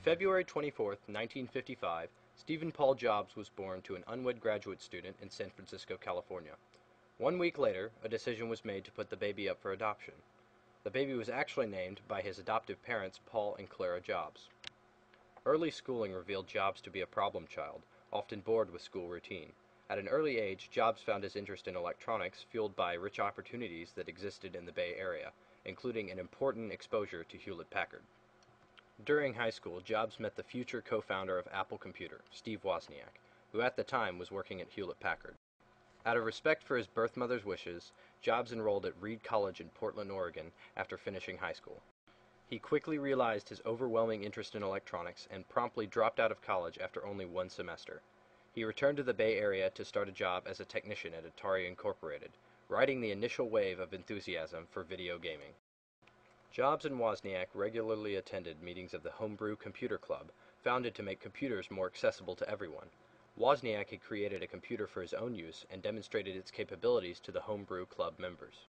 February 24, 1955, Stephen Paul Jobs was born to an unwed graduate student in San Francisco, California. 1 week later, a decision was made to put the baby up for adoption. The baby was actually named by his adoptive parents, Paul and Clara Jobs. Early schooling revealed Jobs to be a problem child, often bored with school routine. At an early age, Jobs found his interest in electronics fueled by rich opportunities that existed in the Bay Area, including an important exposure to Hewlett-Packard. During high school, Jobs met the future co-founder of Apple Computer, Steve Wozniak, who at the time was working at Hewlett-Packard. Out of respect for his birth mother's wishes, Jobs enrolled at Reed College in Portland, Oregon, after finishing high school. He quickly realized his overwhelming interest in electronics and promptly dropped out of college after only 1 semester. He returned to the Bay Area to start a job as a technician at Atari Incorporated, riding the initial wave of enthusiasm for video gaming. Jobs and Wozniak regularly attended meetings of the Homebrew Computer Club, founded to make computers more accessible to everyone. Wozniak had created a computer for his own use and demonstrated its capabilities to the Homebrew Club members.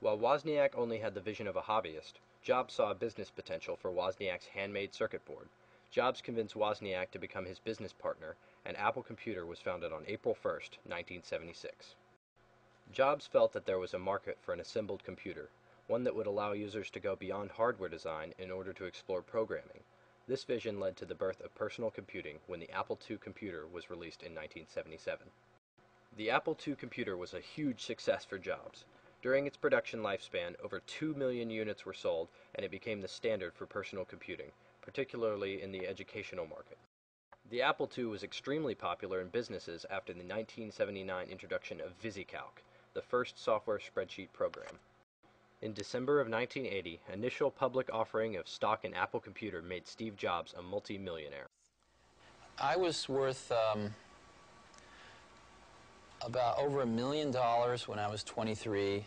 While Wozniak only had the vision of a hobbyist, Jobs saw a business potential for Wozniak's handmade circuit board. Jobs convinced Wozniak to become his business partner, and Apple Computer was founded on April 1, 1976. Jobs felt that there was a market for an assembled computer, one that would allow users to go beyond hardware design in order to explore programming. This vision led to the birth of personal computing when the Apple II computer was released in 1977. The Apple II computer was a huge success for Jobs. During its production lifespan, over 2 million units were sold, and it became the standard for personal computing, particularly in the educational market. The Apple II was extremely popular in businesses after the 1979 introduction of VisiCalc, the first software spreadsheet program. In December of 1980, initial public offering of stock in Apple Computer made Steve Jobs a multi-millionaire. I was worth about over $1 million when I was 23,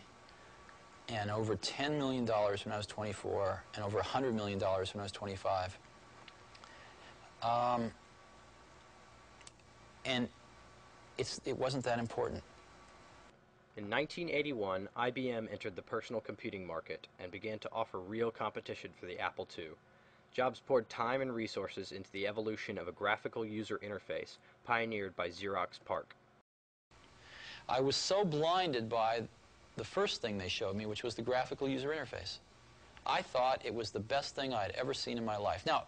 and over $10 million when I was 24, and over $100 million when I was 25. And it wasn't that important. In 1981, IBM entered the personal computing market and began to offer real competition for the Apple II. Jobs poured time and resources into the evolution of a graphical user interface pioneered by Xerox PARC. I was so blinded by the first thing they showed me, which was the graphical user interface. I thought it was the best thing I'd ever seen in my life. Now,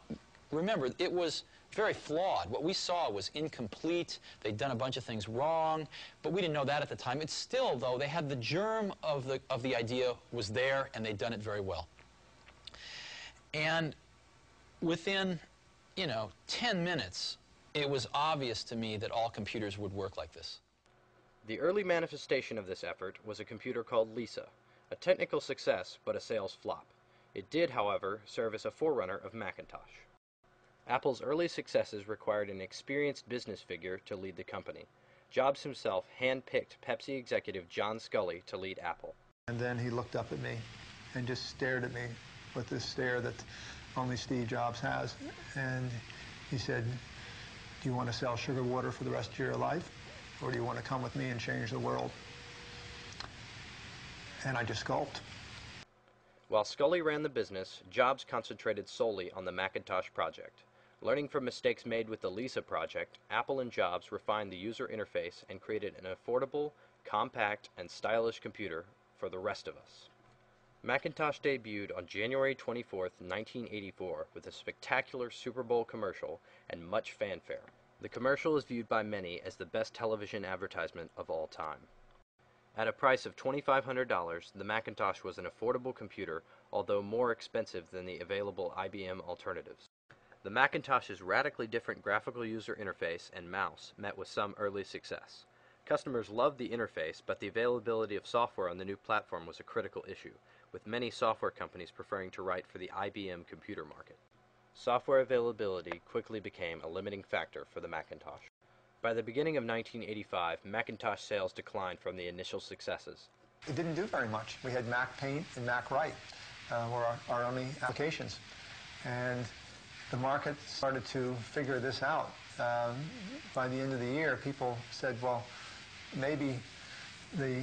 remember, it was very flawed. What we saw was incomplete. They'd done a bunch of things wrong, but we didn't know that at the time. It's still, though, they had the germ of the idea was there, and they'd done it very well. And within, 10 minutes, it was obvious to me that all computers would work like this. The early manifestation of this effort was a computer called Lisa, a technical success but a sales flop. It did, however, serve as a forerunner of Macintosh. Apple's early successes required an experienced business figure to lead the company. Jobs himself hand-picked Pepsi executive John Scully to lead Apple. And then he looked up at me and just stared at me with this stare that only Steve Jobs has. And he said, "Do you want to sell sugar water for the rest of your life? Or do you want to come with me and change the world?" And I just gulped. While Scully ran the business, Jobs concentrated solely on the Macintosh project. Learning from mistakes made with the Lisa project, Apple and Jobs refined the user interface and created an affordable, compact, and stylish computer for the rest of us. Macintosh debuted on January 24, 1984, with a spectacular Super Bowl commercial and much fanfare. The commercial is viewed by many as the best television advertisement of all time. At a price of $2,500, the Macintosh was an affordable computer, although more expensive than the available IBM alternatives. The Macintosh's radically different graphical user interface and mouse met with some early success. Customers loved the interface, but the availability of software on the new platform was a critical issue, with many software companies preferring to write for the IBM computer market. Software availability quickly became a limiting factor for the Macintosh. By the beginning of 1985, Macintosh sales declined from the initial successes. It didn't do very much. We had Mac Paint and Mac Write were our only applications. And the market started to figure this out. By the end of the year, people said, well, maybe the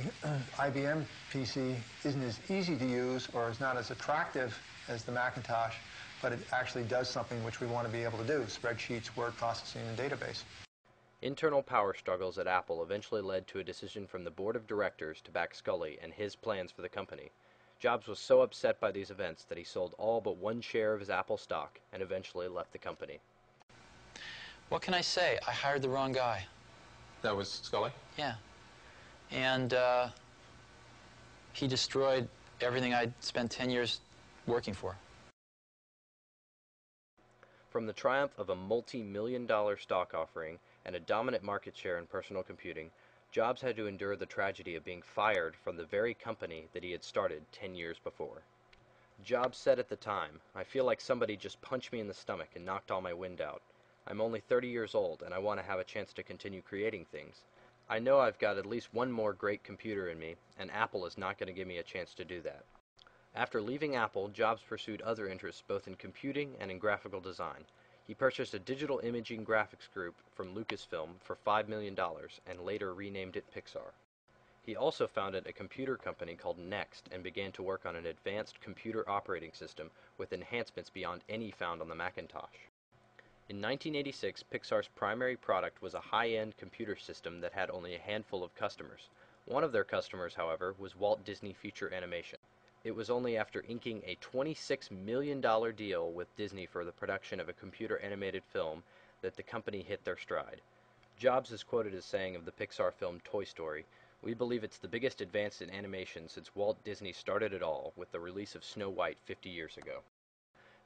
IBM PC isn't as easy to use or is not as attractive as the Macintosh, but it actually does something which we want to be able to do: spreadsheets, word processing, and database. Internal power struggles at Apple eventually led to a decision from the board of directors to back Scully and his plans for the company. Jobs was so upset by these events that he sold all but one share of his Apple stock and eventually left the company. What can I say? I hired the wrong guy. That was Scully? Yeah. And he destroyed everything I'd spent 10 years working for. From the triumph of a multi-million-dollar stock offering and a dominant market share in personal computing, Jobs had to endure the tragedy of being fired from the very company that he had started 10 years before. Jobs said at the time, "I feel like somebody just punched me in the stomach and knocked all my wind out. I'm only 30 years old and I want to have a chance to continue creating things. I know I've got at least one more great computer in me, and Apple is not going to give me a chance to do that." After leaving Apple, Jobs pursued other interests both in computing and in graphical design. He purchased a digital imaging graphics group from Lucasfilm for $5 million and later renamed it Pixar. He also founded a computer company called Next and began to work on an advanced computer operating system with enhancements beyond any found on the Macintosh. In 1986, Pixar's primary product was a high-end computer system that had only a handful of customers. One of their customers, however, was Walt Disney Feature Animation. It was only after inking a $26 million deal with Disney for the production of a computer-animated film that the company hit their stride. Jobs is quoted as saying of the Pixar film Toy Story, "We believe it's the biggest advance in animation since Walt Disney started it all with the release of Snow White 50 years ago."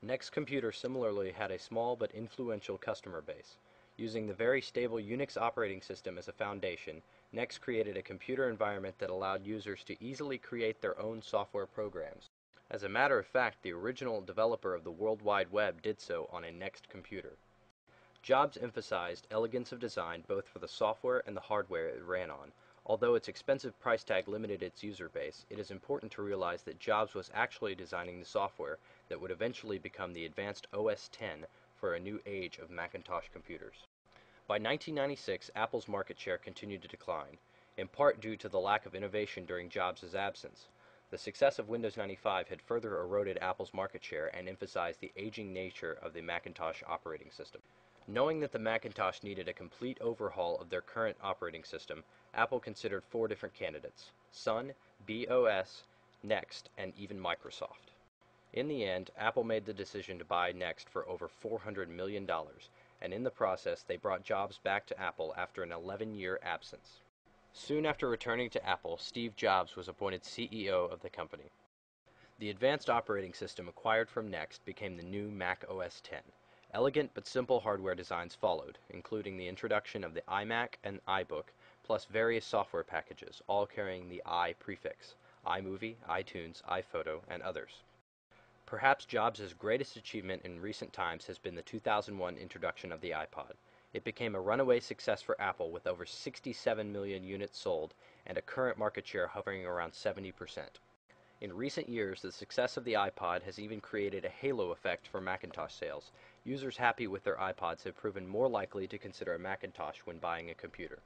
Next Computer similarly had a small but influential customer base. Using the very stable Unix operating system as a foundation, Next created a computer environment that allowed users to easily create their own software programs. As a matter of fact, the original developer of the World Wide Web did so on a Next computer. Jobs emphasized elegance of design both for the software and the hardware it ran on. Although its expensive price tag limited its user base, it is important to realize that Jobs was actually designing the software that would eventually become the advanced OS X for a new age of Macintosh computers. By 1996, Apple's market share continued to decline, in part due to the lack of innovation during Jobs' absence. The success of Windows 95 had further eroded Apple's market share and emphasized the aging nature of the Macintosh operating system. Knowing that the Macintosh needed a complete overhaul of their current operating system, Apple considered 4 different candidates: Sun, BOS, Next, and even Microsoft. In the end, Apple made the decision to buy Next for over $400 million, and in the process they brought Jobs back to Apple after an 11-year absence. Soon after returning to Apple, Steve Jobs was appointed CEO of the company. The advanced operating system acquired from Next became the new Mac OS X. Elegant but simple hardware designs followed, including the introduction of the iMac and iBook, plus various software packages, all carrying the i prefix: iMovie, iTunes, iPhoto, and others. Perhaps Jobs' greatest achievement in recent times has been the 2001 introduction of the iPod. It became a runaway success for Apple with over 67 million units sold and a current market share hovering around 70%. In recent years, the success of the iPod has even created a halo effect for Macintosh sales. Users happy with their iPods have proven more likely to consider a Macintosh when buying a computer.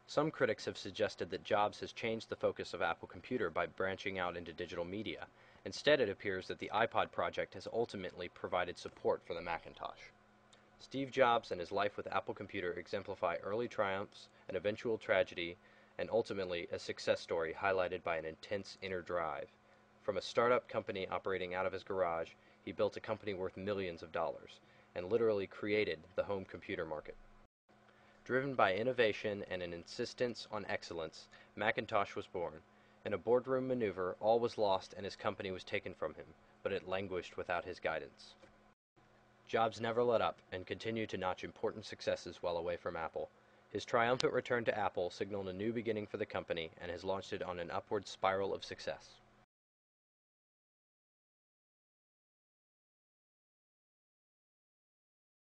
Some critics have suggested that Jobs has changed the focus of Apple Computer by branching out into digital media. Instead, it appears that the iPod project has ultimately provided support for the Macintosh. Steve Jobs and his life with Apple Computer exemplify early triumphs, an eventual tragedy, and ultimately a success story highlighted by an intense inner drive. From a startup company operating out of his garage, he built a company worth millions of dollars, and literally created the home computer market. Driven by innovation and an insistence on excellence, Macintosh was born. In a boardroom maneuver, all was lost and his company was taken from him, but it languished without his guidance. Jobs never let up and continued to notch important successes while away from Apple. His triumphant return to Apple signaled a new beginning for the company and has launched it on an upward spiral of success.